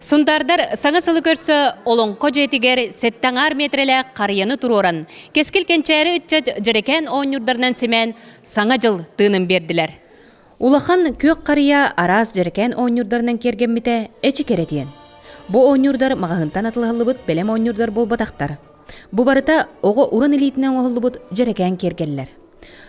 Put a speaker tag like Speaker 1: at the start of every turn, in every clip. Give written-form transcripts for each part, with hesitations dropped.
Speaker 1: Сунтардар саңа сылы көрсө олонко жетигер сеттаңар метреле қарияны туроран. Кескил кенчәрі үтчет жерекен оңюрдарынан семен саңа жыл тыным берділер. Улахан көк қария араз жерекен оңюрдарынан кергенмите эчи керетиен. Бу оңюрдар мағahынтан атылығылыбыт белем оңюрдар болбатақтар. Бу барыта оғы уран элитінен оғылыбыт жерекен кергеллер.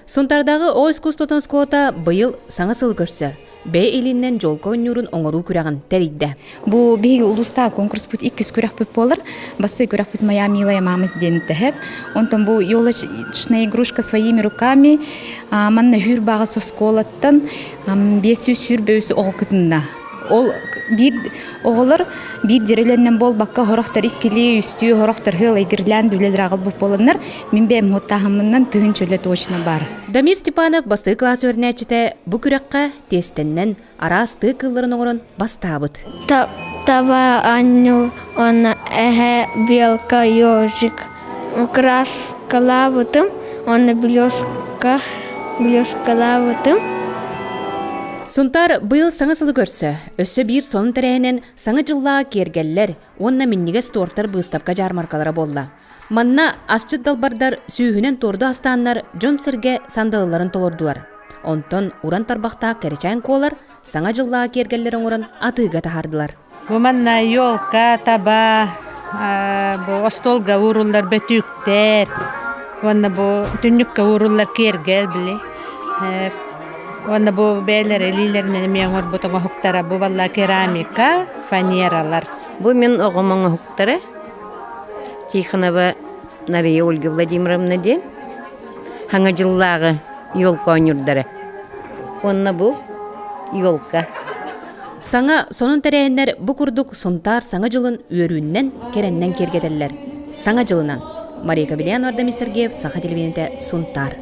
Speaker 1: Сунтардағы о искусствотон скота быйыл саңа сылы көрсө. Бе илиннен жолко өнюрун оңору күрәгін тәрейді.
Speaker 2: Бу беги улуста конкурс бут 200 күрәк бүп болыр. Басы күрәк бүп моя милая мама денттәһеп. Онтон бу елочная игрушка своими руками. Манна хүр бага сосколаттан 500 хүр бөйсү огытында. Ол бир оголор бир дереленден бол бакка хорохтар иккили үстү хорохтар хыл эгерлән дүлелер агыл бүп болыннар. Мин бем хоттахымнан тыгын чөле точно бар.
Speaker 1: Дамир Степанов басты класс өрнәчете бу күрәккә тестеннен арас тыкылларын оңорон бастабыт.
Speaker 3: Тава аню она белка ёжик. Краскалавытым, она белёскалавытым.
Speaker 1: Сунтар быйыл саңа сылы көрсө, өссө бир сонун тәрәһенен саңа жылла кергеллер, онна минниге стортар быстапка жармаркалары болла. Манна асчыт далбардар сүйүнен торду астаннар жон сирге сандалыларын толордулар. Онтон уран тарбакта керечен колар саңа жылла кергеллер оңорон атыга тахардылар.
Speaker 4: Бу манна ёлка, таба, бу остолга уруллар бөтүктер. Онна бу түннүккө уруллар кергел биле. Онна бу бәйлер элилеринен мен орбутуңа хуктара бу балла керамика, фанералар.
Speaker 5: Бу мен оғымаңа хуктара. Тихонова Нария Ольга Владимировна ден. Хаңа жыллағы ёлка оңюрдары. Онна бу ёлка.
Speaker 1: Саңа сонун тәрәһеннер бу курдук Сунтар саңа жылын үйөрүүннен кереннен кергеделлер. Саңа жылынан Мария Кабелянова, Ардамир Сергеев, Саха телевидениеде Сунтар.